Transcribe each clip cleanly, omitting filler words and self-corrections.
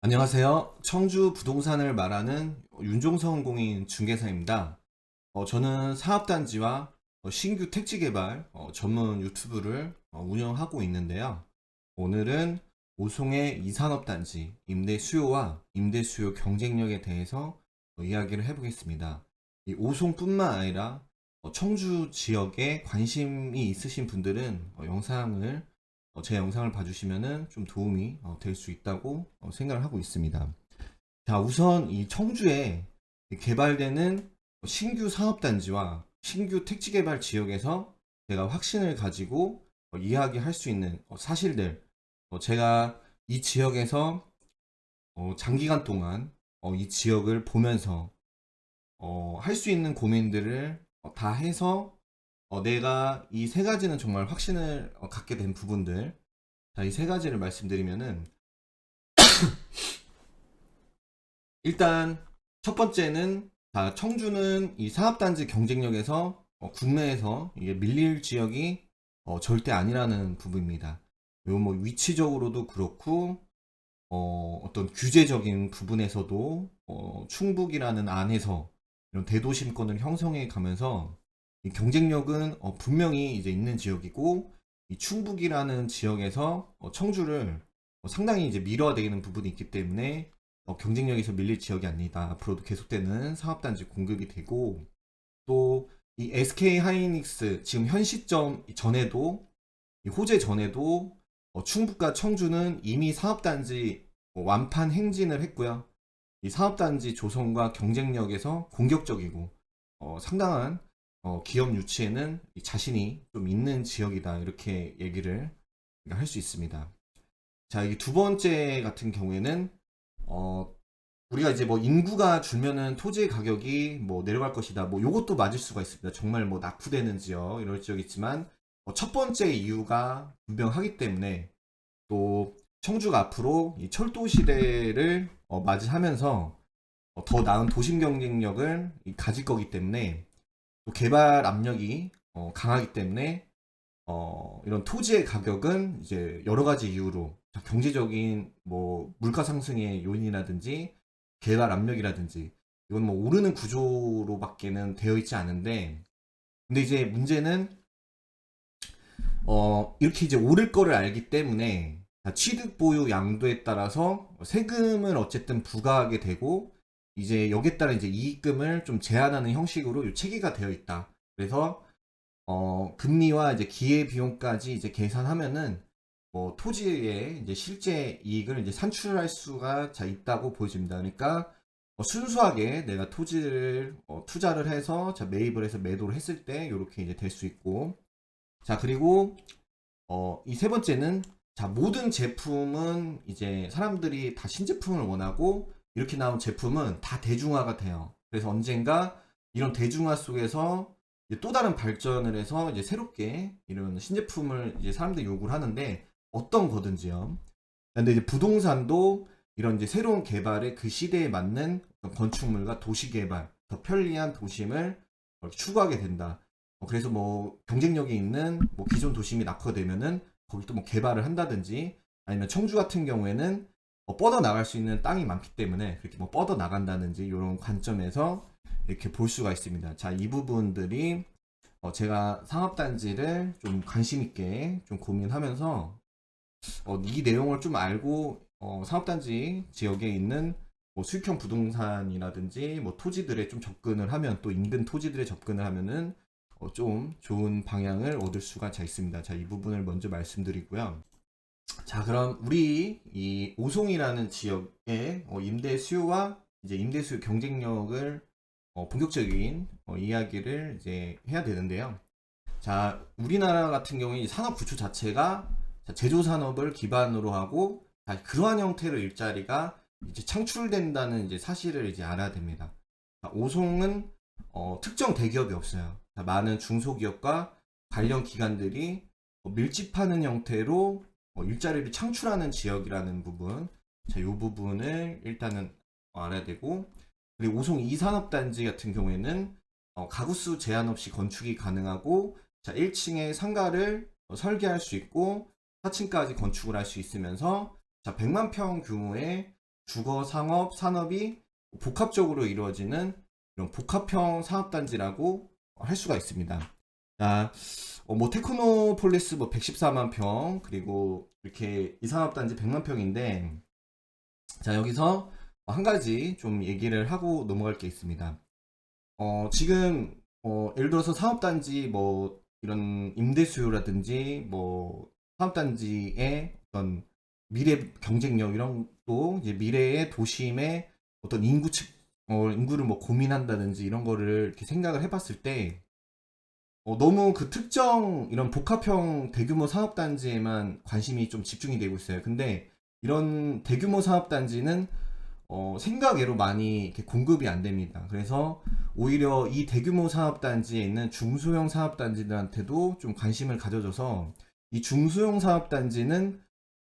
안녕하세요. 청주 부동산을 말하는 윤종성 공인 중개사입니다. 저는 사업단지와 신규 택지개발 전문 유튜브를 운영하고 있는데요. 오늘은 오송의 이산업단지 임대 수요와 임대 수요 경쟁력에 대해서 이야기를 해보겠습니다. 이 오송뿐만 아니라 청주 지역에 관심이 있으신 분들은 제 영상을 봐주시면 좀 도움이 될 수 있다고 생각을 하고 있습니다. 자, 우선 이 청주에 개발되는 신규 사업단지와 신규 택지개발 지역에서 제가 확신을 가지고 이야기할 수 있는 사실들, 제가 이 지역에서 장기간 동안 이 지역을 보면서 할 수 있는 고민들을 다 해서 내가 이 세 가지는 정말 확신을 갖게 된 부분들. 자, 이 세 가지를 말씀드리면은 일단 첫 번째는, 자, 청주는 이 사업단지 경쟁력에서 국내에서 이게 밀릴 지역이 절대 아니라는 부분입니다. 요 뭐 위치적으로도 그렇고 어떤 규제적인 부분에서도 충북이라는 안에서 이런 대도심권을 형성해 가면서 이 경쟁력은 분명히 이제 있는 지역이고, 이 충북이라는 지역에서 청주를 상당히 이제 밀어내는 부분이 있기 때문에 경쟁력에서 밀릴 지역이 아니다. 앞으로도 계속되는 사업단지 공급이 되고, 또 이 SK 하이닉스 지금 현 시점 전에도, 이 호재 전에도 충북과 청주는 이미 사업단지 완판 행진을 했고요. 이 사업단지 조성과 경쟁력에서 공격적이고 상당한 기업 유치에는 자신이 좀 있는 지역이다, 이렇게 얘기를 할 수 있습니다. 자, 이 두 번째 같은 경우에는 우리가 이제 뭐 인구가 줄면은 토지 가격이 뭐 내려갈 것이다, 뭐 요것도 맞을 수가 있습니다. 정말 뭐 낙후되는 지역, 이럴 지역 있지만 첫 번째 이유가 분명하기 때문에, 또 청주가 앞으로 이 철도 시대를 맞이하면서 더 나은 도심 경쟁력을 가질 거기 때문에, 또 개발 압력이 강하기 때문에 이런 토지의 가격은 이제 여러 가지 이유로, 경제적인 뭐 물가 상승의 요인이라든지 개발 압력이라든지, 이건 뭐 오르는 구조로밖에는 되어 있지 않은데, 근데 이제 문제는 이렇게 이제 오를 거를 알기 때문에 취득 보유 양도에 따라서 세금을 어쨌든 부과하게 되고, 이제 여기에 따라 이제 이익금을 좀 제한하는 형식으로 체계가 되어 있다. 그래서 금리와 이제 기회 비용까지 이제 계산하면은 뭐 토지의 이제 실제 이익을 이제 산출할 수가 있다고 보여집니다. 그러니까 순수하게 내가 토지를 투자를 해서 매입을 해서 매도를 했을 때 이렇게 이제 될 수 있고, 자, 그리고 이 세 번째는, 자, 모든 제품은 이제 사람들이 다 신제품을 원하고, 이렇게 나온 제품은 다 대중화가 돼요. 그래서 언젠가 이런 대중화 속에서 이제 또 다른 발전을 해서 이제 새롭게 이런 신제품을 이제 사람들이 요구를 하는데, 어떤 거든지요. 근데 이제 부동산도 이런 이제 새로운 개발의 그 시대에 맞는 건축물과 도시 개발, 더 편리한 도심을 추구하게 된다. 그래서 뭐 경쟁력이 있는 뭐 기존 도심이 낙후되면은 거기 또 뭐 개발을 한다든지, 아니면 청주 같은 경우에는 뻗어 나갈 수 있는 땅이 많기 때문에 그렇게 뭐 뻗어 나간다든지, 이런 관점에서 이렇게 볼 수가 있습니다. 자, 이 부분들이 제가 상업단지를 좀 관심 있게 좀 고민하면서 이 내용을 좀 알고 사업단지 지역에 있는 뭐 수익형 부동산이라든지 뭐 토지들에 좀 접근을 하면, 또 인근 토지들에 접근을 하면은 좀 좋은 방향을 얻을 수가 있습니다. 자, 이 부분을 먼저 말씀드리고요. 자, 그럼 우리 이 오송이라는 지역의 임대 수요와 이제 임대 수요 경쟁력을 본격적인 이야기를 이제 해야 되는데요. 자, 우리나라 같은 경우에 이 산업 구조 자체가 제조 산업을 기반으로 하고, 그러한 형태로 일자리가 이제 창출된다는 이제 사실을 이제 알아야 됩니다. 자, 오송은 특정 대기업이 없어요. 자, 많은 중소기업과 관련 기관들이 밀집하는 형태로 일자리를 창출하는 지역이라는 부분. 자, 이 부분을 일단은 알아야 되고, 그리고 오송 2산업단지 같은 경우에는 가구수 제한 없이 건축이 가능하고, 자, 1층에 상가를 설계할 수 있고 4층까지 건축을 할 수 있으면서, 자, 100만 평 규모의 주거, 상업, 산업이 복합적으로 이루어지는 이런 복합형 사업단지라고 할 수가 있습니다. 자, 뭐 테크노폴리스 뭐 114만 평, 그리고 이렇게 이 산업단지 100만 평인데, 자, 여기서 한 가지 좀 얘기를 하고 넘어갈 게 있습니다. 지금 예를 들어서 사업단지 뭐 이런 임대 수요라든지 뭐 사업단지의 어떤 미래 경쟁력 이런 또 이제 미래의 도심의 어떤 인구를 뭐 고민한다든지 이런 거를 이렇게 생각을 해봤을 때 너무 그 특정 이런 복합형 대규모 사업단지에만 관심이 좀 집중이 되고 있어요. 근데 이런 대규모 사업단지는 생각외로 많이 이렇게 공급이 안 됩니다. 그래서 오히려 이 대규모 사업단지에 있는 중소형 사업단지들한테도 좀 관심을 가져줘서 이 중소형 사업단지는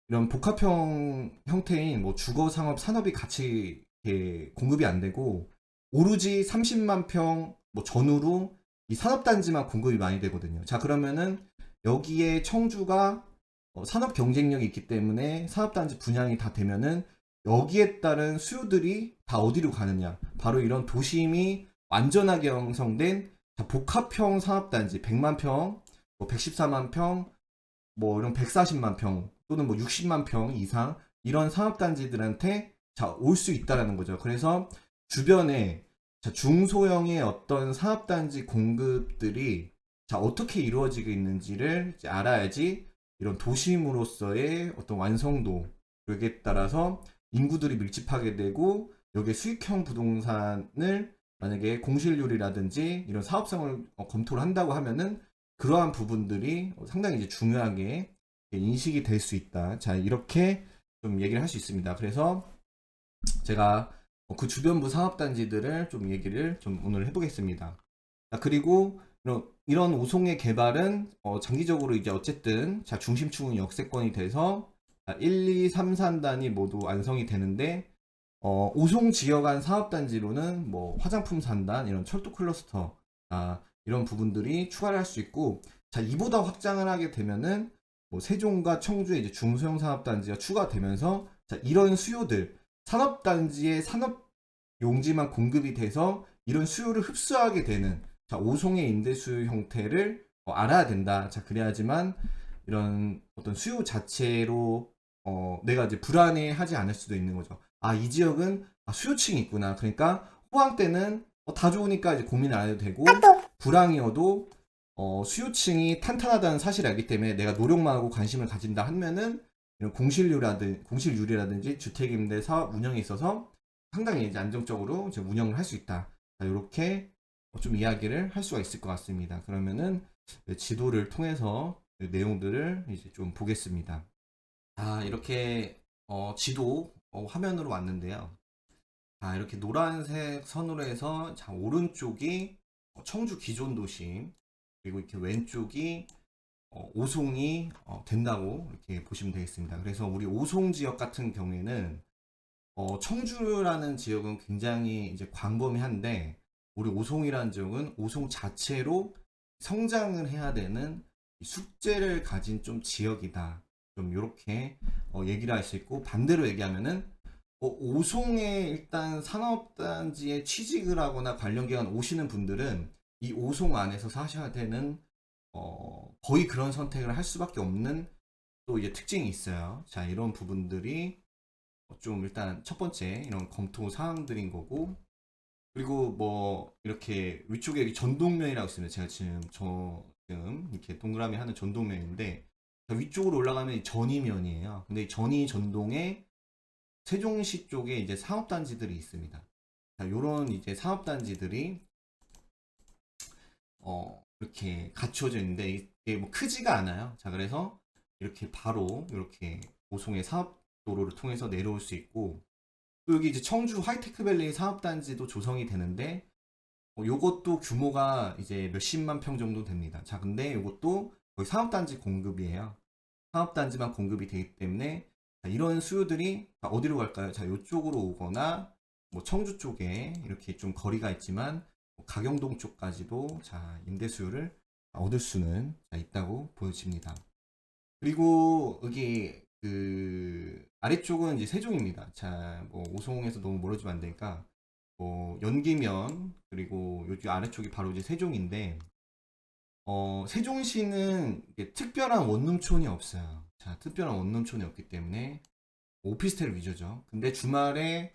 이런 복합형 형태인 뭐 주거, 상업, 산업이 같이 이렇게 공급이 안 되고 오로지 30만 평 뭐 전후로 이 산업단지만 공급이 많이 되거든요. 자, 그러면은 여기에 청주가 산업 경쟁력이 있기 때문에 산업단지 분양이 다 되면은 여기에 따른 수요들이 다 어디로 가느냐? 바로 이런 도심이 완전하게 형성된 복합형 산업단지 100만 평, 뭐 114만 평, 뭐 이런 140만 평 또는 뭐 60만 평 이상 이런 산업단지들한테 올 수 있다라는 거죠. 그래서 주변에 중소형의 어떤 산업단지 공급들이 어떻게 이루어지고 있는지를 이제 알아야지 이런 도심으로서의 어떤 완성도, 여기에 따라서 인구들이 밀집하게 되고 여기에 수익형 부동산을 만약에 공실률이라든지 이런 사업성을 검토를 한다고 하면은 그러한 부분들이 상당히 이제 중요하게 인식이 될 수 있다. 자, 이렇게 좀 얘기를 할 수 있습니다. 그래서 제가 그 주변부 사업단지들을 좀 얘기를 좀 오늘 해보겠습니다. 자, 그리고 이런 오송의 개발은 장기적으로 이제 어쨌든 중심축은 역세권이 돼서 1, 2, 3, 4단이 모두 완성이 되는데 오송 지역 안 사업단지로는 뭐 화장품 산단, 이런 철도 클러스터, 이런 부분들이 추가를 할 수 있고, 자, 이보다 확장을 하게 되면은 뭐 세종과 청주의 이제 중소형 사업단지가 추가되면서 자, 이런 수요들, 산업단지의 산업 용지만 공급이 돼서 이런 수요를 흡수하게 되는 오송의 임대수요 형태를 알아야 된다. 자, 그래야지만 이런 어떤 수요 자체로 내가 이제 불안해하지 않을 수도 있는 거죠. 이 지역은 수요층이 있구나. 그러니까 호황 때는 다 좋으니까 이제 고민 안 해도 되고, 불황이어도 수요층이 탄탄하다는 사실을 알기 때문에 내가 노력만 하고 관심을 가진다 하면은 이런 공실률이라든지 주택임대 사업 운영에 있어서 상당히 이제 안정적으로 이제 운영을 할 수 있다. 이렇게 좀 이야기를 할 수가 있을 것 같습니다. 그러면은 지도를 통해서 내용들을 이제 좀 보겠습니다. 이렇게 지도 화면으로 왔는데요. 이렇게 노란색 선으로 해서 오른쪽이 청주 기존 도심, 그리고 이렇게 왼쪽이 오송이 된다고 이렇게 보시면 되겠습니다. 그래서 우리 오송 지역 같은 경우에는 청주라는 지역은 굉장히 이제 광범위한데, 우리 오송이라는 지역은 오송 자체로 성장을 해야 되는 숙제를 가진 좀 지역이다. 좀 이렇게 얘기를 할 수 있고, 반대로 얘기하면은 오송에 일단 산업단지에 취직을 하거나 관련 기관 오시는 분들은 이 오송 안에서 사셔야 되는 거의 그런 선택을 할 수밖에 없는 또 이제 특징이 있어요. 자, 이런 부분들이 좀 일단 첫 번째 이런 검토 사항들인 거고, 그리고 뭐 이렇게 위쪽에 여기 전동면이라고 있습니다. 제가 지금 이렇게 동그라미 하는 전동면인데, 위쪽으로 올라가면 이 전이면이에요. 근데 이 전이 전동에 세종시 쪽에 이제 사업단지들이 있습니다. 자, 요런 이제 사업단지들이 이렇게 갖춰져 있는데 이게 뭐 크지가 않아요. 자, 그래서 이렇게 바로 이렇게 오송의 사업도로를 통해서 내려올 수 있고, 또 여기 이제 청주 하이테크밸리 사업단지도 조성이 되는데 요것도 규모가 이제 몇십만 평 정도 됩니다. 자, 근데 요것도 거의 사업단지 공급이에요. 사업단지만 공급이 되기 때문에 이런 수요들이 어디로 갈까요? 자, 이쪽으로 오거나 뭐 청주 쪽에 이렇게 좀 거리가 있지만 가경동 쪽까지도 임대 수요를 얻을 수는 있다고 보여집니다. 그리고 여기 그 아래쪽은 이제 세종입니다. 자, 뭐 오송에서 너무 멀어지면 안 되니까 뭐 연기면 그리고 요쪽 아래쪽이 바로 이제 세종인데 세종시는 이게 특별한 원룸촌이 없어요. 자, 특별한 원룸촌이 없기 때문에 오피스텔 위주죠. 근데 주말에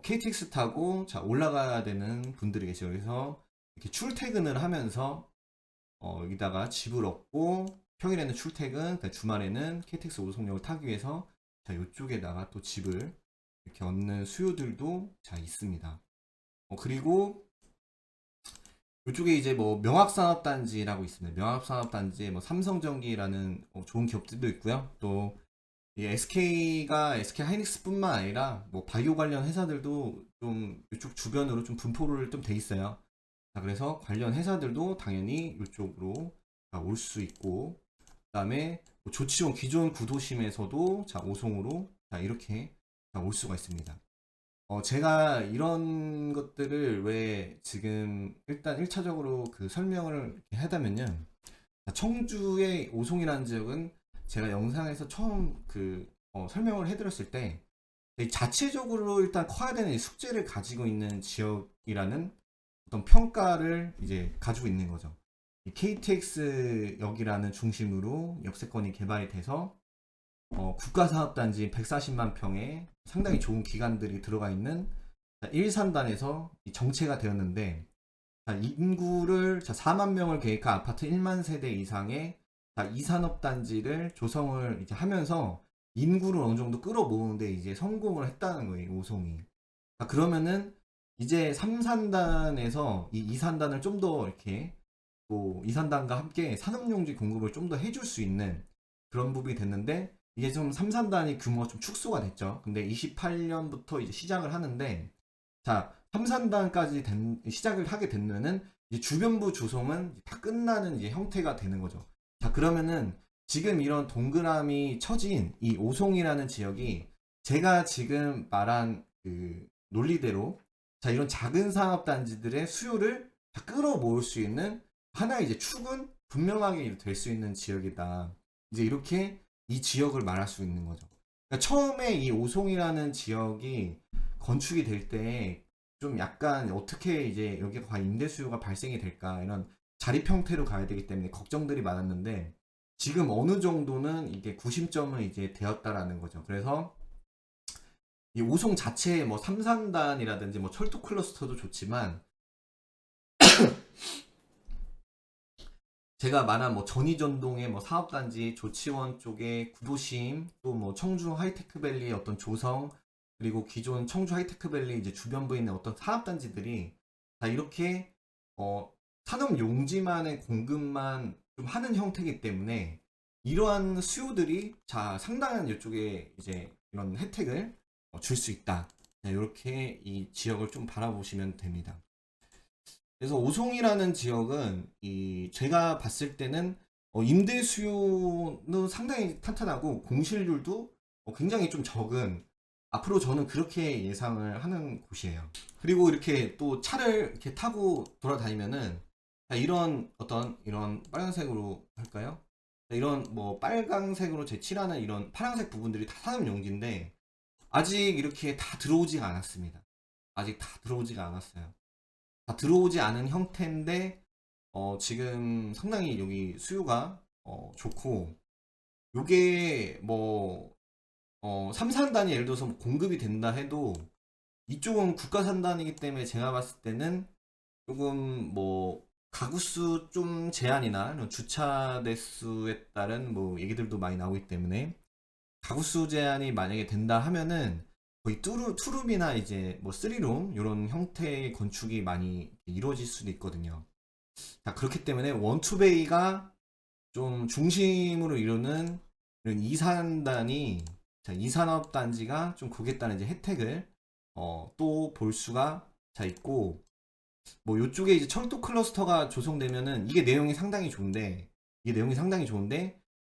KTX 타고 자 올라가야 되는 분들이 계세요. 그래서 이렇게 출퇴근을 하면서 여기다가 집을 얻고 평일에는 출퇴근, 그러니까 주말에는 KTX 오송역을 타기 위해서 자 이쪽에다가 또 집을 이렇게 얻는 수요들도 자 있습니다. 그리고 이쪽에 이제 뭐 명학산업단지라고 있습니다. 명학산업단지에 뭐 삼성전기라는 좋은 기업들도 있고요. 또 이 SK가 SK 하이닉스뿐만 아니라 뭐 바이오 관련 회사들도 좀 이쪽 주변으로 좀 분포를 좀 돼 있어요. 자, 그래서 관련 회사들도 당연히 이쪽으로 올 수 있고, 그다음에 뭐 조치원 기존 구도심에서도 자 오송으로 자 이렇게 올 수가 있습니다. 제가 이런 것들을 왜 지금 일단 1차적으로 그 설명을 이렇게 하다면요. 청주의 오송이라는 지역은 제가 영상에서 처음 설명을 해드렸을 때 자체적으로 일단 커야 되는 숙제를 가지고 있는 지역이라는 어떤 평가를 이제 가지고 있는 거죠. 이 KTX 역이라는 중심으로 역세권이 개발이 돼서 국가사업단지 140만 평에 상당히 좋은 기관들이 들어가 있는 일산단에서 정체가 되었는데 인구를 4만 명을 계획한 아파트 1만 세대 이상의 이산업단지를 조성을 이제 하면서 인구를 어느 정도 끌어모으는데 이제 성공을 했다는 거예요, 오송이. 그러면은 이제 3산단에서 이 2산단을 좀 더 이렇게 또 2산단과 함께 산업용지 공급을 좀 더 해줄 수 있는 그런 부분이 됐는데 이게 좀 3산단이 규모가 좀 축소가 됐죠. 근데 28년부터 이제 시작을 하는데 자 3산단까지 시작을 하게 되면은 이제 주변부 조성은 다 끝나는 이제 형태가 되는 거죠. 자 그러면은 지금 이런 동그라미 쳐진 이 오송이라는 지역이 제가 지금 말한 그 논리대로 자 이런 작은 산업단지들의 수요를 다 끌어모을 수 있는 하나의 이제 축은 분명하게 될 수 있는 지역이다. 이제 이렇게 이 지역을 말할 수 있는 거죠. 그러니까 처음에 이 오송이라는 지역이 건축이 될 때 좀 약간 어떻게 이제 여기가 과연 임대 수요가 발생이 될까 이런 자립 형태로 가야 되기 때문에 걱정들이 많았는데 지금 어느 정도는 이게 구심점은 이제 되었다라는 거죠. 그래서 이 오송 자체의 뭐 삼산단이라든지 뭐 철도 클러스터도 좋지만 제가 말한 뭐 전이전동의 뭐 사업단지 조치원 쪽에 구도심 또 뭐 청주 하이테크밸리의 어떤 조성 그리고 기존 청주 하이테크밸리 이제 주변부에 있는 어떤 사업단지들이 다 이렇게 산업 용지만의 공급만 좀 하는 형태이기 때문에 이러한 수요들이 자 상당한 이쪽에 이제 이런 혜택을 줄 수 있다. 이렇게 이 지역을 좀 바라보시면 됩니다. 그래서 오송이라는 지역은 제가 봤을 때는 임대 수요는 상당히 탄탄하고 공실률도 굉장히 좀 적은 앞으로 저는 그렇게 예상을 하는 곳이에요. 그리고 이렇게 또 차를 이렇게 타고 돌아다니면은 이런 이런 빨간색으로 할까요? 이런 뭐 빨강색으로 칠하는 이런 파란색 부분들이 다 산업용지인데 아직 이렇게 다 들어오지가 않았습니다. 아직 다 들어오지가 않았어요. 다 들어오지 않은 형태인데 지금 상당히 여기 수요가 좋고 요게 뭐 3산단이 예를 들어서 뭐 공급이 된다 해도 이쪽은 국가산단이기 때문에 제가 봤을 때는 조금 뭐 가구수 좀 제한이나 이런 주차 대수에 따른 뭐 얘기들도 많이 나오기 때문에 가구수 제한이 만약에 된다 하면은 거의 투룸이나 이제 뭐 쓰리룸 이런 형태의 건축이 많이 이루어질 수도 있거든요. 자 그렇기 때문에 원투베이가 좀 중심으로 이루는 이런 이산단이 자 이산업단지가 좀 거기에 따른 이제 혜택을 또 볼 수가 자 있고 뭐 요쪽에 이제 철도 클러스터가 조성되면은 이게 내용이 상당히 좋은데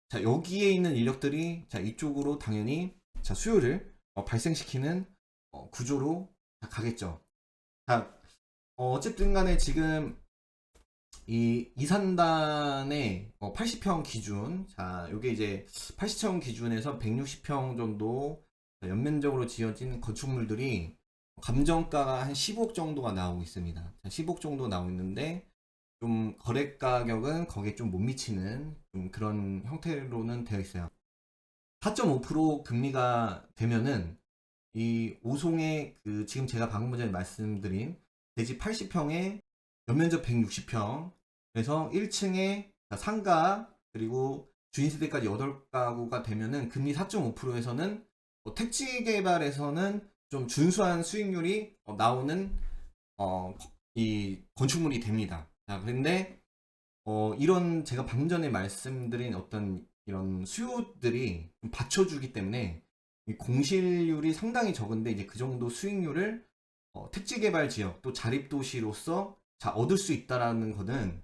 자 여기에 있는 인력들이 자 이쪽으로 당연히 자 수요를 발생시키는 구조로 가겠죠. 자 어쨌든 간에 지금 이 이산단의 80평 기준 자 요게 이제 80평 기준에서 160평 정도 연면적으로 지어진 건축물들이 감정가가 한 10억 정도가 나오고 있습니다. 10억 정도 나오고 있는데 좀 거래 가격은 거기에 좀 못 미치는 좀 그런 형태로는 되어 있어요. 4.5% 금리가 되면은 이 오송의 그 지금 제가 방금 전에 말씀드린 대지 80평에 연면적 160평 그래서 1층에 상가 그리고 주인세대까지 8가구가 되면은 금리 4.5%에서는 택지 개발에서는 좀 준수한 수익률이 나오는 이 건축물이 됩니다. 자, 그런데 이런 제가 방금 전에 말씀드린 어떤 이런 수요들이 좀 받쳐주기 때문에 이 공실률이 상당히 적은데 이제 그 정도 수익률을 택지 개발 지역 또 자립 도시로서 자 얻을 수 있다라는 거는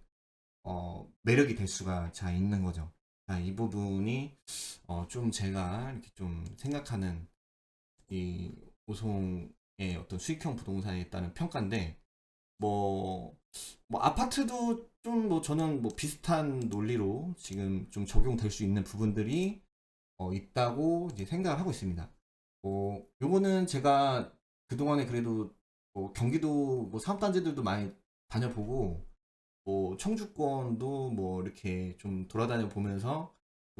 매력이 될 수가 자 있는 거죠. 자, 이 부분이 좀 제가 이렇게 좀 생각하는 이 오송의 어떤 수익형 부동산에 있다는 평가인데 뭐, 뭐 아파트도 좀 뭐 저는 뭐 비슷한 논리로 지금 좀 적용될 수 있는 부분들이 있다고 이제 생각을 하고 있습니다. 요거는 제가 그동안에 그래도 뭐 경기도 뭐 사업단지들도 많이 다녀보고 뭐 청주권도 뭐 이렇게 좀 돌아다녀 보면서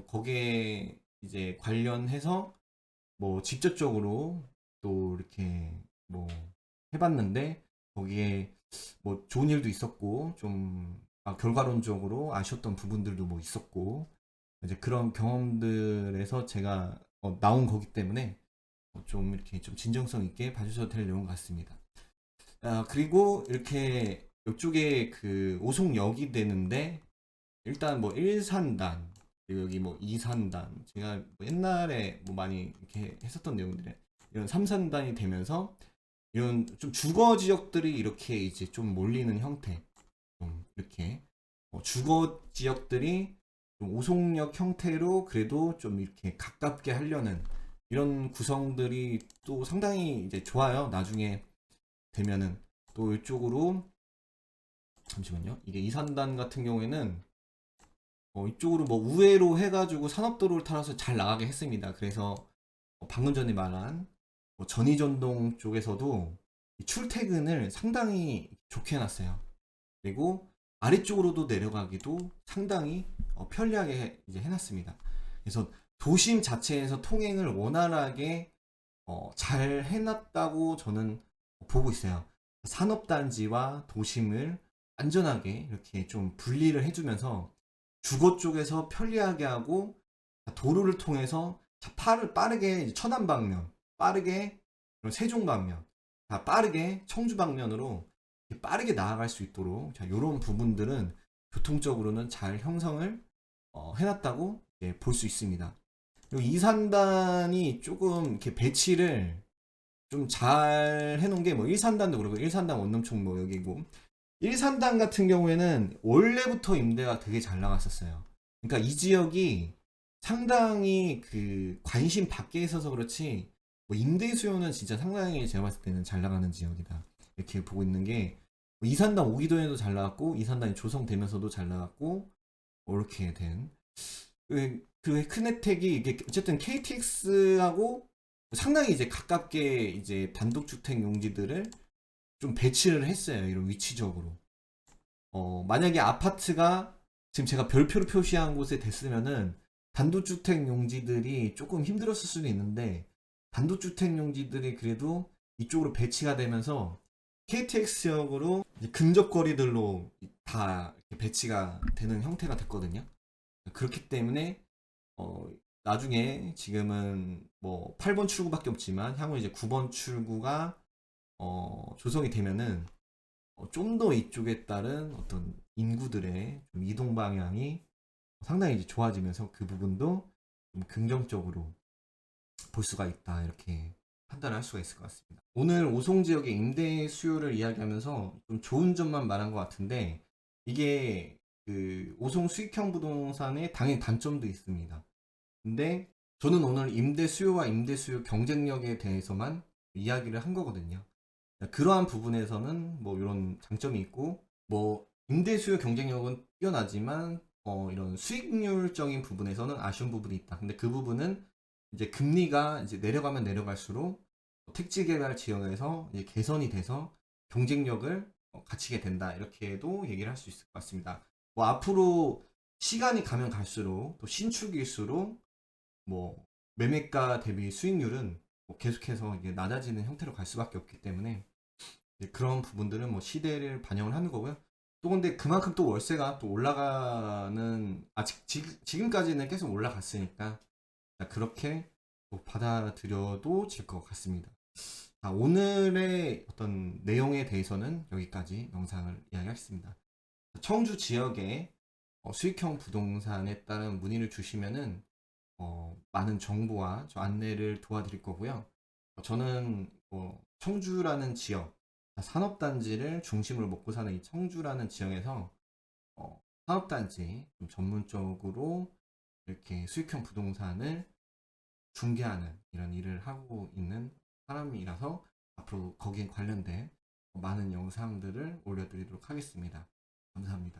거기에 이제 관련해서 뭐 직접적으로 또 이렇게 뭐 해봤는데 거기에 뭐 좋은 일도 있었고 좀 결과론적으로 아쉬웠던 부분들도 뭐 있었고 이제 그런 경험들에서 제가 나온 거기 때문에 좀 이렇게 좀 진정성 있게 봐주셔도 될 내용 같습니다. 그리고 이렇게 이쪽에 그 오송역이 되는데 일단 뭐 1산단 그리고 여기 뭐 2산단 제가 뭐 옛날에 뭐 많이 이렇게 했었던 내용들에 이런 3산단이 되면서 이런 좀 주거 지역들이 이렇게 이제 좀 몰리는 형태 좀 이렇게 주거 지역들이 좀 오송역 형태로 그래도 좀 이렇게 가깝게 하려는 이런 구성들이 또 상당히 이제 좋아요. 나중에 되면은 또 이쪽으로 잠시만요. 이게 이산단 같은 경우에는 이쪽으로 뭐 우회로 해가지고 산업도로를 타서 잘 나가게 했습니다. 그래서 방금 전에 말한 전이전동 쪽에서도 출퇴근을 상당히 좋게 해놨어요. 그리고 아래쪽으로도 내려가기도 상당히 편리하게 이제 해놨습니다. 그래서 도심 자체에서 통행을 원활하게 잘 해놨다고 저는 보고 있어요. 산업단지와 도심을 안전하게 이렇게 좀 분리를 해주면서 주거 쪽에서 편리하게 하고 도로를 통해서 빠르게 천안 방면, 빠르게 세종 방면, 빠르게 청주 방면으로 빠르게 나아갈 수 있도록 이런 부분들은 교통적으로는 잘 형성을 해놨다고 볼 수 있습니다. 그리고 이산단이 조금 이렇게 배치를 좀 잘 해놓은 게 뭐 1산단도 그렇고 1산단 원룸촌 뭐 여기고 1산단 같은 경우에는 원래부터 임대가 되게 잘 나갔었어요. 그러니까 이 지역이 상당히 그 관심 밖에 있어서 그렇지 뭐 임대 수요는 진짜 상당히 제가 봤을 때는 잘 나가는 지역이다. 이렇게 보고 있는 게뭐 이산단 오기도에도 잘 나갔고 이산단이 조성되면서도 잘 나갔고 뭐 이렇게 된 그 큰 혜택이 이게 어쨌든 KTX하고 상당히 이제 가깝게 이제 단독주택 용지들을 좀 배치를 했어요. 이런 위치적으로. 만약에 아파트가 지금 제가 별표로 표시한 곳에 됐으면은 단독주택 용지들이 조금 힘들었을 수도 있는데 단독주택 용지들이 그래도 이쪽으로 배치가 되면서 KTX역으로 근접거리들로 다 배치가 되는 형태가 됐거든요. 그렇기 때문에 나중에 지금은 뭐 8번 출구밖에 없지만 향후 이제 9번 출구가 조성이 되면은 좀 더 이쪽에 따른 어떤 인구들의 좀 이동 방향이 상당히 이제 좋아지면서 그 부분도 좀 긍정적으로 볼 수가 있다 이렇게 판단을 할 수가 있을 것 같습니다. 오늘 오송 지역의 임대 수요를 이야기하면서 좀 좋은 점만 말한 것 같은데 이게 그 오송 수익형 부동산의 당연히 단점도 있습니다. 근데 저는 오늘 임대 수요와 임대 수요 경쟁력에 대해서만 이야기를 한 거거든요. 그러한 부분에서는 뭐 이런 장점이 있고 뭐 임대 수요 경쟁력은 뛰어나지만 이런 수익률적인 부분에서는 아쉬운 부분이 있다. 근데 그 부분은 이제 금리가 이제 내려가면 내려갈수록 택지 개발 지역에서 이제 개선이 돼서 경쟁력을 갖추게 된다. 이렇게도 얘기를 할 수 있을 것 같습니다. 뭐 앞으로 시간이 가면 갈수록 또 신축일수록 뭐 매매가 대비 수익률은 뭐 계속해서 이게 낮아지는 형태로 갈 수밖에 없기 때문에 이제 그런 부분들은 뭐 시대를 반영을 하는 거고요. 또 근데 그만큼 또 월세가 또 올라가는 아직 지금까지는 계속 올라갔으니까 그렇게 또 받아들여도 질 것 같습니다. 자, 오늘의 어떤 내용에 대해서는 여기까지 영상을 이야기하겠습니다. 청주 지역에 수익형 부동산에 따른 문의를 주시면은 많은 정보와 안내를 도와드릴 거고요. 저는 청주라는 지역, 산업단지를 중심으로 먹고 사는 이 청주라는 지역에서 산업단지 좀 전문적으로 이렇게 수익형 부동산을 중개하는 이런 일을 하고 있는 사람이라서 앞으로 거기에 관련된 많은 영상들을 올려드리도록 하겠습니다. 감사합니다.